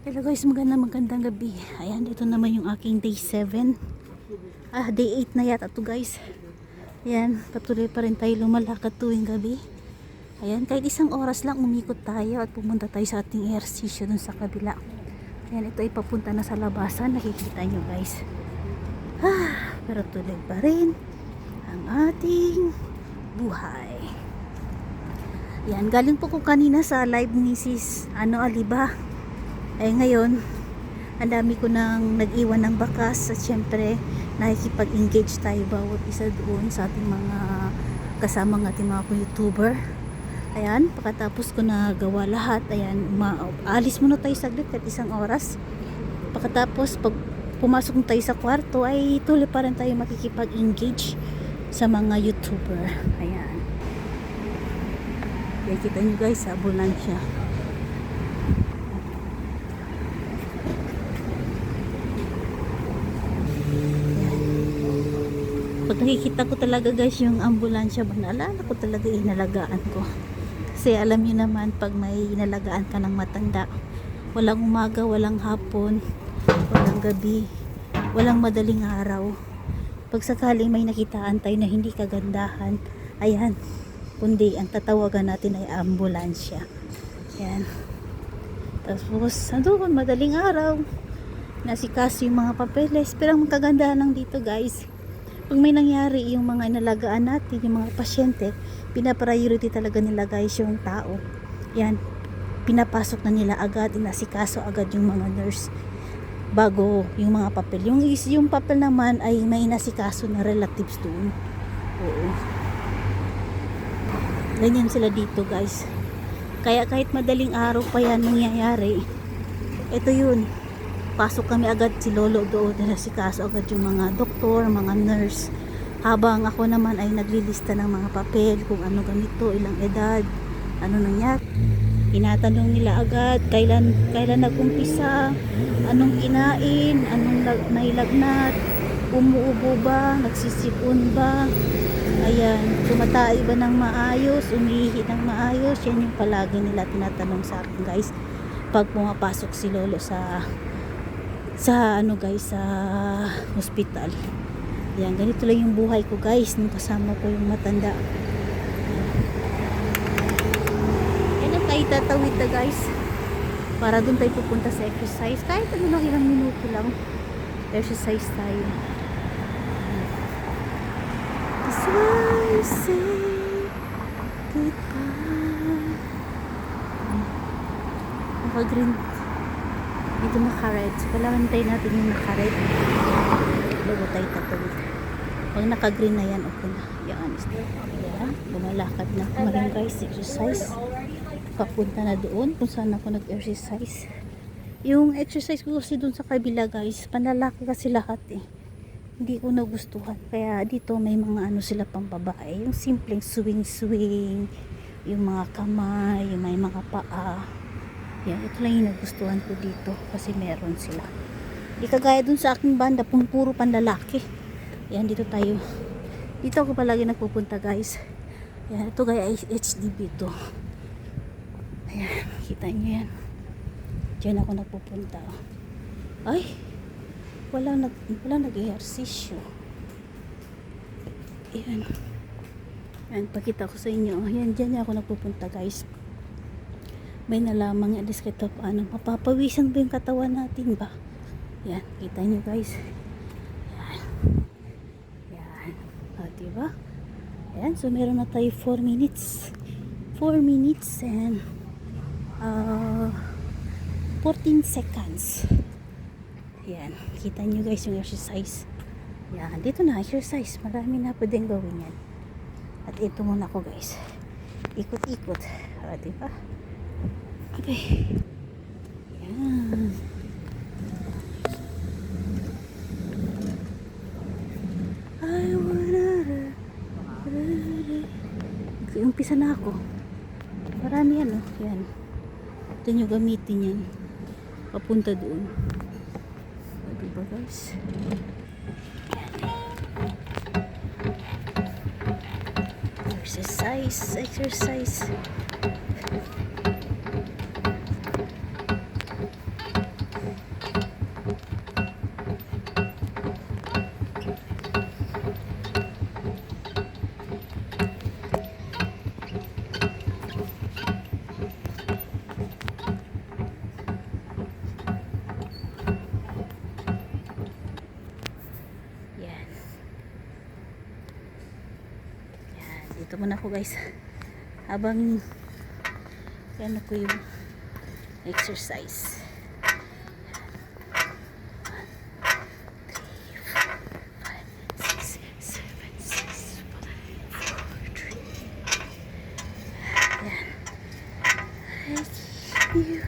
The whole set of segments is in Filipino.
Hello guys, magandang gabi. Ayan, dito naman yung aking day 7. Day 8 na yata to guys. Ayan, patuloy pa rin tayo lumalakad tuwing gabi. Ayan, kahit isang oras lang umikot tayo at pumunta tayo sa ating ehersisyo dun sa kabila. Ayan, ito ay papunta na sa labasan. Nakikita nyo guys. Pero tuloy pa rin ang ating buhay. Ayan, galing po ko kanina sa live ni Sis Aliba. Ngayon, ang dami ko nang nag-iwan ng bakas at syempre nakikipag-engage tayo bawat isa doon sa ating mga kasama ng ating mga YouTuber. Ayan, pagkatapos ko na gawa lahat, ayan, alis muna tayo saglit kahit isang oras. Pagkatapos, pag pumasok tayo sa kwarto, ay tuloy pa rin tayo makikipag-engage sa mga YouTuber. Ayan. Kaya kita nyo guys, sabol lang siya. Pag nakikita ko talaga guys yung ambulansya, naalala ko talaga inalagaan ko. Kasi alam niyo naman, pag may inalagaan ka ng matanda, walang umaga, walang hapon, walang gabi, walang madaling araw. Pag sakaling may nakitaan tayo na hindi kagandahan, ayan, kundi ang tatawagan natin ay ambulansya. Ayan. Tapos, doon, madaling araw, nasikaso yung mga papeles. Pero ang kagandahan lang dito guys, pag may nangyari yung mga inalagaan natin, yung mga pasyente, pinapriority talaga nila guys yung tao. Yan, pinapasok na nila agad, inasikaso agad yung mga nurse bago yung mga papel. Yung papel naman ay may inasikaso na relatives doon. Oo. Ganyan sila dito guys. Kaya kahit madaling araw pa yan nangyayari, ito yun. Pasok kami agad si Lolo doon, nasikaso agad yung mga doktor, mga nurse. Habang ako naman ay naglilista ng mga papel, kung ano ganito, ilang edad, ano nangyari. Tinatanong nila agad, kailan nag-umpisa, anong kinain, anong nailagnat, umuubo ba, nagsisipon ba, ayan, tumatay ba ng maayos, umihi ng maayos. Yan yung palagi nila tinatanong sa akin guys, pag pumapasok si Lolo sa hospital. Yan, ganito lang yung buhay ko guys nung kasama ko yung matanda. Yan ang tayo tatawid na guys, para dun tayo pupunta sa exercise. Kahit ano lang, ilang minuto lang exercise tayo. That's why I say goodbye. Naka-green dito, naka-red. So, kailangan tayo natin yung naka-red bago tayo tatawid. Pag naka-green na yan, okay na. Yan, yeah, lumalakad na ako maring guys, exercise. Papunta na doon kung saan ako nag-exercise. Yung exercise ko kasi doon sa kabila guys, panlalaki kasi lahat eh. Hindi ko nagustuhan. Kaya dito may mga ano sila pang babae. Yung simpleng swing-swing, yung mga kamay, yung may mga paa. Yan, ito lang yung nagustuhan ko dito kasi meron sila. Di kagaya dun sa aking banda, puro panlalaki. Yan, dito tayo. Dito ako palagi nagpupunta guys. Yan, ito gaya HDB to. Ayan, kita nyo yan. Diyan ako nagpupunta. Ay, wala nag-ehersisyo. Ayan. Ayan, pakita ko sa inyo. Ayan, diyan ako nagpupunta guys. May nalaman at least kahit paano mapapawisan ba yung katawan natin ba. Yan, kita nyo guys. Yan. Yan. Diba? Yan, so meron na tayo 4 minutes. 4 minutes and 14 seconds. Yan, kita nyo guys yung exercise. Yan, dito na exercise. Marami na pwedeng gawin yan. At ito muna ako guys. Ikot-ikot. Diba? Okay. Yan. I wanna umpisa na ako. Marami yan oh. Yan. Ito nyo gamitin yan. Papunta doon. Diba guys? Exercise. Ito muna ako guys. Habang ano ko yung exercise. 3, 4, 5, 6, 7, 6. You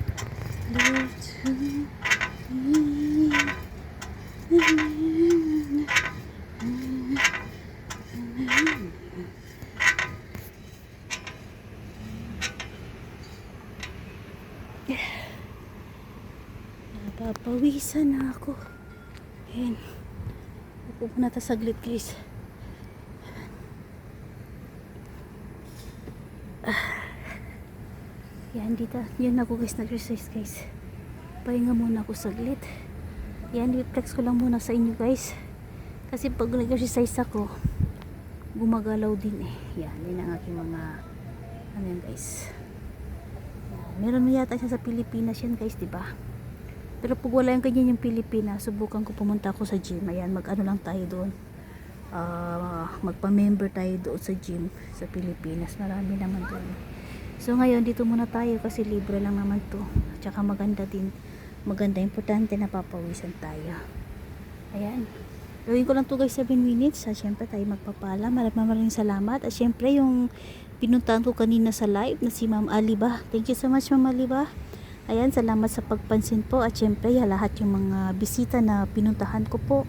live to me. Napapawisan na ako. Ayan. Upo muna ta saglit guys. Yan dito. Yan ako guys, nag-exercise guys. Pahinga muna ako saglit. Yan, i-flex ko lang muna sa inyo guys. Kasi pag nag-exercise ako, gumagalaw din eh. Yan, yan ang aking mga ano yan guys. Meron na yata siya sa Pilipinas yan guys, diba? Pero pag wala yung ganyan yung Pilipinas, subukan ko pumunta ako sa gym. Ayan, mag-ano lang tayo doon. Magpa-member tayo doon sa gym sa Pilipinas. Marami naman doon. So ngayon, dito muna tayo kasi libre lang naman to. Tsaka maganda din. Maganda, importante na papawisan tayo. Ayan. Gawin ko lang to guys 7 minutes. At syempre tayo magpapala. Maraming salamat. At syempre yung pinuntahan ko kanina sa live na si Ma'am Aliba. Thank you so much Ma'am Aliba. Ayan, salamat sa pagpansin po. At syempre lahat yung mga bisita na pinuntahan ko po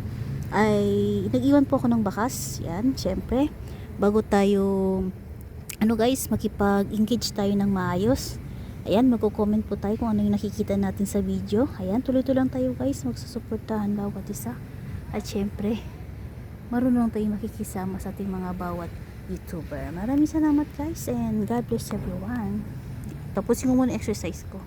ay nag-iwan po ako ng bakas. Yan, syempre bago tayo ano guys, makipag-engage tayo ng maayos. Ayan, magko-comment po tayo kung ano yung nakikita natin sa video. Ayan, tuloy-tuloy lang tayo guys, magsusuportahan bawat isa. At syempre, marunong tayong makikisama sa ating mga bawat YouTuber. Maraming salamat guys and God bless everyone. Tapusin ko muna exercise ko.